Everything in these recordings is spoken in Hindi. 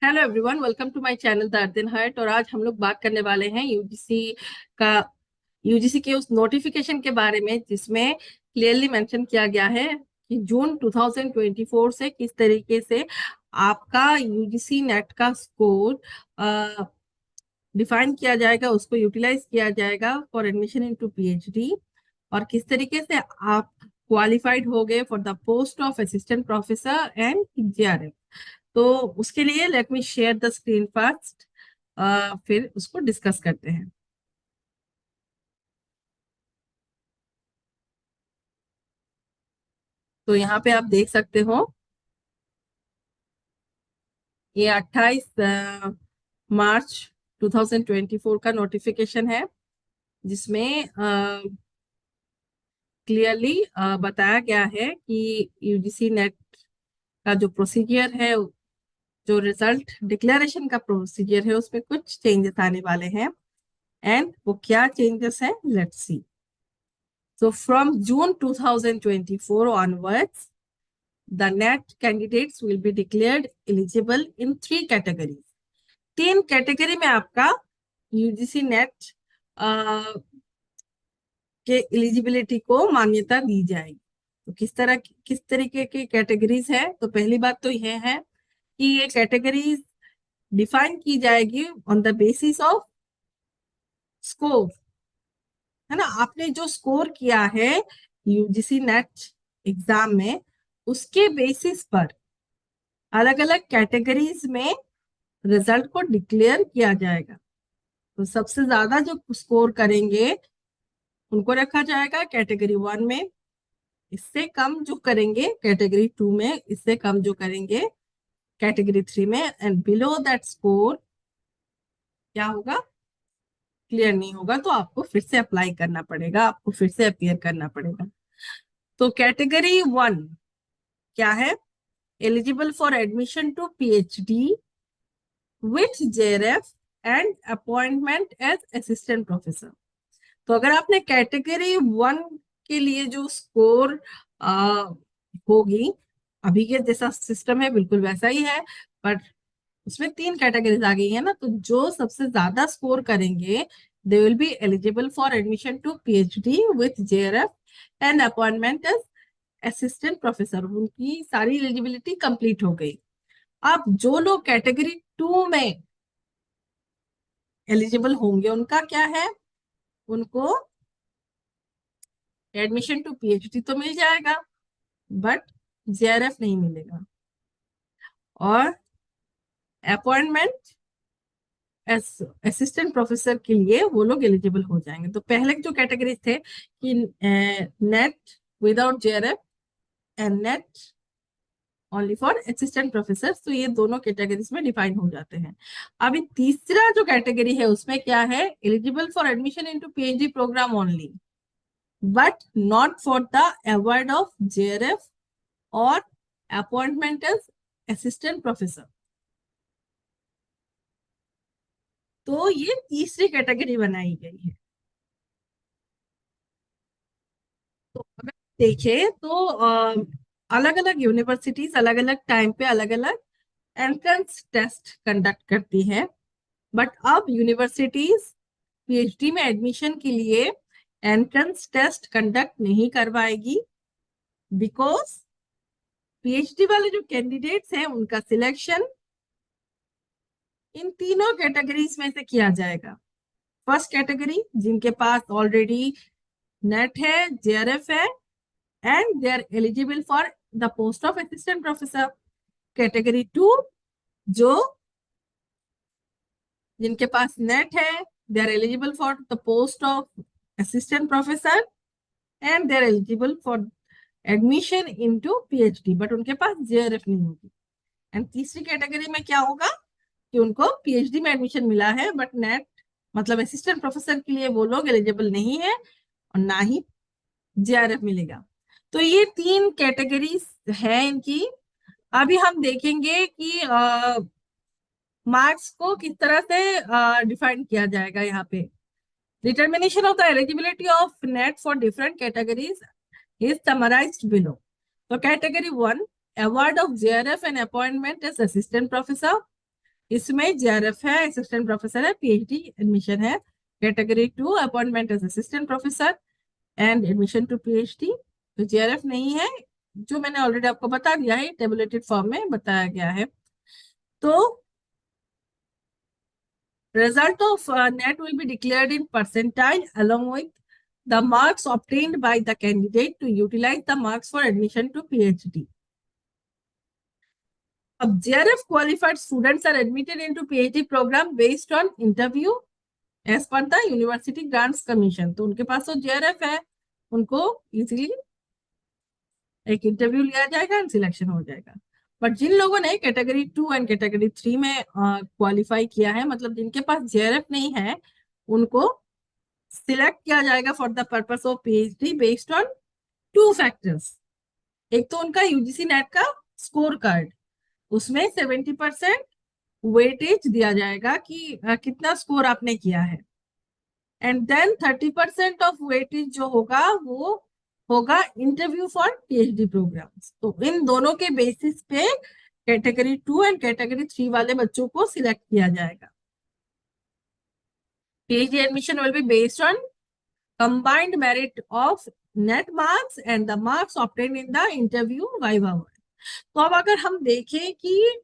Hello everyone, welcome to my channel the Ardhan heart. और आज हम लोग बात करने वाले हैं का यूजीसी के उस नोटिफिकेशन के बारे में जिसमें क्लियरली मेंशन किया गया है कि जून 2024 से किस तरीके से आपका यूजीसी नेट का स्कोर डिफाइन किया जाएगा, उसको यूटिलाइज किया जाएगा फॉर एडमिशन इनटू पीएचडी। और किस तरीके से आप क्वालिफाइड हो गए for the post of assistant professor and JRF. तो उसके लिए let me share the screen first, फिर उसको डिस्कस करते हैं। तो यहाँ पे आप देख सकते हो, ये 28 मार्च 2024 का नोटिफिकेशन है जिसमें क्लियरली बताया गया है कि यूजीसी नेट का जो प्रोसीजर है, जो रिजल्ट डिक्लेरेशन का प्रोसीजर है, उसमें कुछ चेंजेस आने वाले हैं। एंड वो क्या चेंजेस हैं, let's see. So from June 2024 onwards, the NET candidates will be declared eligible in three categories. तीन कैटेगरी में आपका यूजीसी नेट के एलिजिबिलिटी को मान्यता दी जाएगी। तो किस तरीके की कैटेगरीज है, तो पहली बात तो यह है कि ये कैटेगरीज डिफाइन की जाएगी on the basis off score. है ना, आपने जो स्कोर किया है यूजीसी नेट एग्जाम में, उसके बेसिस पर अलग अलग कैटेगरीज में रिजल्ट को डिक्लेयर किया जाएगा। तो सबसे ज्यादा जो स्कोर करेंगे उनको रखा जाएगा कैटेगरी 1 में, इससे कम जो करेंगे कैटेगरी 2 में, इससे कम जो करेंगे कैटेगरी 3 में। एंड बिलो दैट स्कोर क्या होगा, क्लियर नहीं होगा, तो आपको फिर से अप्लाई करना पड़ेगा, आपको फिर से अपियर करना पड़ेगा। तो कैटेगरी 1 क्या है, eligible for admission to PhD with JRF and appointment as assistant professor. तो अगर आपने कैटेगरी 1 के लिए जो स्कोर होगी, अभी के जैसा सिस्टम है बिल्कुल वैसा ही है, बट उसमें तीन कैटेगरीज आ गई है ना, तो जो सबसे ज्यादा स्कोर करेंगे they will be eligible for admission to PhD with JRF and appointment as assistant professor. उनकी सारी एलिजिबिलिटी कंप्लीट हो गई। अब जो लोग कैटेगरी 2 में एलिजिबल होंगे उनका क्या है, उनको एडमिशन टू पीएचडी तो मिल जाएगा बट जेआरएफ नहीं मिलेगा, और अपॉइंटमेंट असिस्टेंट प्रोफेसर के लिए वो लोग एलिजिबल हो जाएंगे। तो पहले जो कैटेगरीज थे कि net without JRF and net only for assistant professor, तो ये दोनों कैटेगरीज में डिफाइन हो जाते हैं। अभी तीसरा जो कैटेगरी है उसमें क्या है, eligible for admission into PhD programme only but not for the award of JRF और अपॉइंटमेंट एज असिस्टेंट प्रोफेसर। तो ये तीसरी कैटेगरी बनाई गई है। तो अगर देखें तो अलग अलग यूनिवर्सिटीज अलग अलग टाइम पे अलग अलग एंट्रेंस टेस्ट कंडक्ट करती है, बट अब यूनिवर्सिटीज पीएचडी में एडमिशन के लिए एंट्रेंस टेस्ट कंडक्ट नहीं करवाएगी, बिकॉज पीएचडी वाले जो कैंडिडेट्स हैं उनका सिलेक्शन इन तीनों कैटेगरीज में से किया जाएगा। फर्स्ट कैटेगरी जिनके पास ऑलरेडी नेट है, जेआरएफ है and they are eligible for the post of assistant professor. Category 2 जो जिनके पास नेट है, they are eligible for the post of assistant professor and they are eligible for admission into PhD, but उनके पास जेआरएफ नहीं होगी। एंड तीसरी कैटेगरी में क्या होगा कि उनको पीएचडी में एडमिशन मिला है बट नेट मतलब असिस्टेंट प्रोफेसर के लिए वो लोग एलिजिबल नहीं है और ना ही जेआरएफ मिलेगा। तो ये तीन कैटेगरीज है इनकी। अभी हम देखेंगे कि मार्क्स को किस तरह से डिफाइन किया जाएगा। यहाँ पे determination of the eligibility of NET for different categories is summarised below. तो category 1, award of JRF and appointment as assistant professor. इसमें जेआरएफ है, असिस्टेंट प्रोफेसर है, पीएचडी एडमिशन है। Category 2 appointment as assistant professor and admission to PhD. तो जेआरएफ नहीं है, जो मैंने ऑलरेडी आपको बता दिया है, टेबुलेटेड फॉर्म में बताया गया है। तो result of net will be declared in percentile along with the marks obtained by the candidate to utilize the marks for admission to PhD. अब JRF qualified students are admitted into PhD program based on interview as per the University Grants Commission. तो उनके पास तो JRF है, उनको इजीली एक इंटरव्यू लिया जाएगा एंड सिलेक्शन हो जाएगा। बट जिन लोगों ने कैटेगरी 2 एंड कैटेगरी 3 में क्वालिफाई किया है, मतलब जिनके पास जेआरएफ नहीं है, उनको सिलेक्ट किया जाएगा for the purpose of PhD based on 2 factors. एक तो उनका यूजीसी नेट का स्कोर कार्ड, उसमें 70% वेटेज दिया जाएगा कि कितना स्कोर आपने किया है, एंड देन 30% ऑफ वेटेज जो होगा वो होगा इंटरव्यू फॉर पीएचडी प्रोग्राम्स। तो इन दोनों के बेसिस पे कैटेगरी 2 एंड कैटेगरी 3 वाले बच्चों को सिलेक्ट किया जाएगा। PhD admission will be based on combined merit of net marks and the marks obtained in the interview viva। तो अब अगर हम देखें कि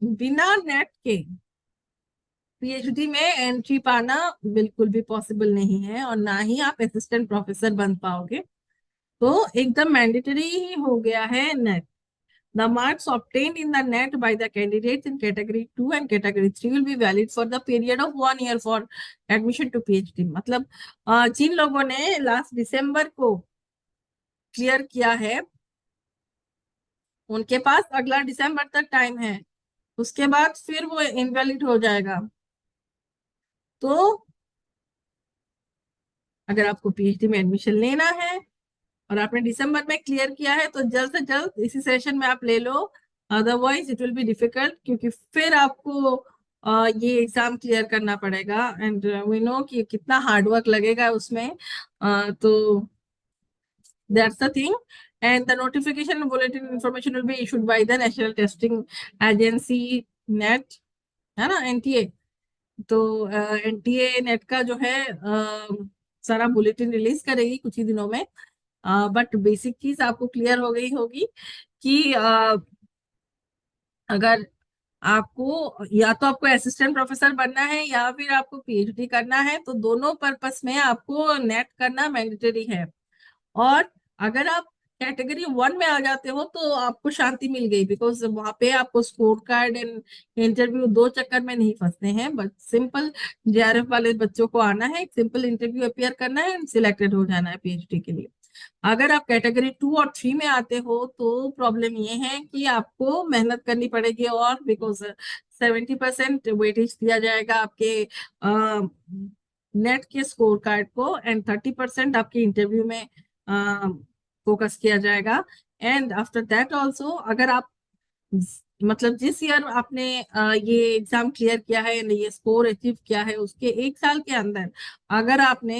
बिना नेट के पीएचडी में एंट्री पाना बिल्कुल भी पॉसिबल नहीं है, और ना ही आप असिस्टेंट प्रोफेसर बन पाओगे। तो एकदम मैंडेटरी ही हो गया है net. The marks obtained in the net by the candidates in category 2 and category 3 will be valid for the period of 1 year for admission to PhD। मतलब जिन लोगों ने लास्ट दिसंबर को क्लियर किया है, उनके पास अगला दिसंबर तक टाइम है, उसके बाद फिर वो इनवैलिड हो जाएगा। तो अगर आपको पीएचडी में एडमिशन लेना है और आपने दिसंबर में क्लियर किया है, तो जल्द से जल्द इसी सेशन में आप ले लो, otherwise it will be difficult, क्योंकि फिर आपको ये एग्जाम क्लियर करना पड़ेगा, एंड वी नो कि कितना हार्डवर्क लगेगा उसमें। तो that's the thing, and the notification bulletin information will be issued by the national testing agency net, है ना, एनटीए। तो एनटीए नेट का जो है सारा बुलेटिन रिलीज करेगी कुछ ही दिनों में। बट बेसिक चीज आपको क्लियर हो गई होगी कि अगर आपको या तो आपको असिस्टेंट प्रोफेसर बनना है या फिर आपको पीएचडी करना है, तो दोनों पर्पस में आपको नेट करना मैंडेटरी है। और अगर आप कैटेगरी 1 में आ जाते हो तो आपको शांति मिल गई, बिकॉज वहां पे आपको स्कोर कार्ड एंड इंटरव्यू दो चक्कर में नहीं फंसने हैं, बस सिंपल जेआरएफ वाले बच्चों को आना है, सिंपल इंटरव्यू अपियर करना है एंड सिलेक्टेड हो जाना है पीएचडी के लिए। अगर आप कैटेगरी 2 और 3 में आते हो तो प्रॉब्लम ये है कि आपको मेहनत करनी पड़ेगी, और बिकॉज 70% वेटेज दिया जाएगा आपके नेट के स्कोर कार्ड को, एंड 30% आपके इंटरव्यू में फोकस किया जाएगा। एंड आफ्टर दैट ऑल्सो, अगर आप मतलब जिस ईयर आपने ये एग्जाम क्लियर किया है, ये स्कोर अचीव किया है, उसके 1 साल के अंदर अगर आपने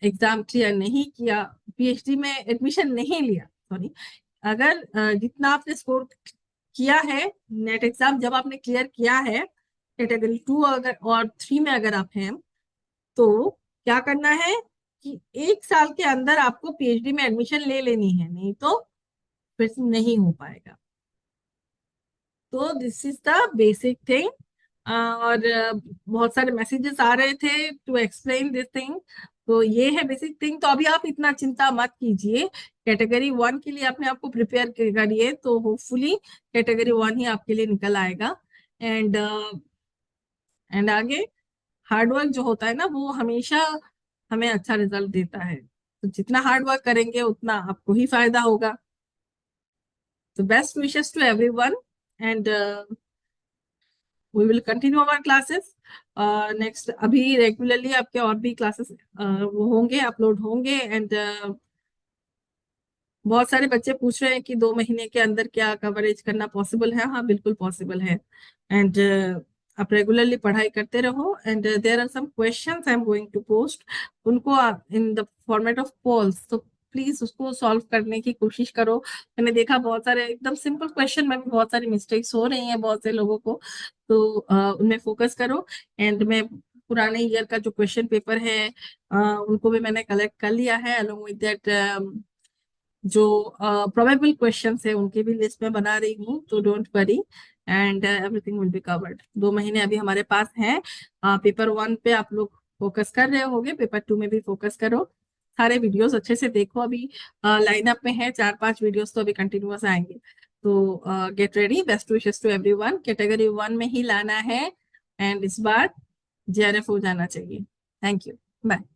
एग्जाम क्लियर नहीं किया, पीएचडी में एडमिशन नहीं लिया, सॉरी, अगर जितना आपने स्कोर किया है नेट एग्जाम जब आपने क्लियर किया है कैटेगरी 2 अगर और 3 में अगर आप हैं, तो क्या करना है कि 1 साल के अंदर आपको पीएचडी में एडमिशन ले लेनी है, नहीं तो फिर नहीं हो पाएगा। तो this is the basic thing. और बहुत सारे मैसेजेस आ रहे थे टू एक्सप्लेन दिस थिंग। तो ये है बेसिक थिंग। तो अभी आप इतना चिंता मत कीजिए, कैटेगरी 1 के लिए अपने आप को प्रिपेयर करिए, तो होपफुली कैटेगरी 1 ही आपके लिए निकल आएगा। एंड आगे हार्डवर्क जो होता है ना, वो हमेशा हमें अच्छा रिजल्ट देता है। तो जितना हार्डवर्क करेंगे उतना आपको ही फायदा होगा। तो best wishes to everyone, and we will continue our classes next. अभी रेगुलरली आपके और भी क्लासेस वो होंगे, अपलोड होंगे। एंड बहुत सारे बच्चे पूछ रहे हैं कि 2 महीने के अंदर क्या कवरेज करना पॉसिबल है। हाँ, बिल्कुल पॉसिबल है। एंड आप रेगुलरली पढ़ाई करते रहो। And there are some questions I am going to post, उनको आप in the format of polls, तो प्लीज उसको सॉल्व करने की कोशिश करो। मैंने देखा बहुत सारे एकदम सिंपल क्वेश्चन में भी बहुत सारी मिस्टेक्स हो रही हैं बहुत से लोगों को, तो उनमें फोकस करो। एंड मैं पुराने ईयर का जो क्वेश्चन पेपर है उनको भी मैंने कलेक्ट कर लिया है, अलोंग विद दैट जो प्रोबेबल क्वेश्चंस है उनकी भी लिस्ट में बना रही हूँ, तो don't worry, and everything will be covered. 2 महीने अभी हमारे पास हैं। पेपर 1 पे आप लोग फोकस कर रहे होगे, पेपर 2 में भी फोकस करो। सारे वीडियोस अच्छे से देखो, अभी लाइन अप में है 4-5 वीडियोस तो अभी कंटिन्यूअस आएंगे। तो get ready, best wishes to everyone. Category 1 में ही लाना है एंड इस बार जेआरएफ हो जाना चाहिए। Thank you, bye.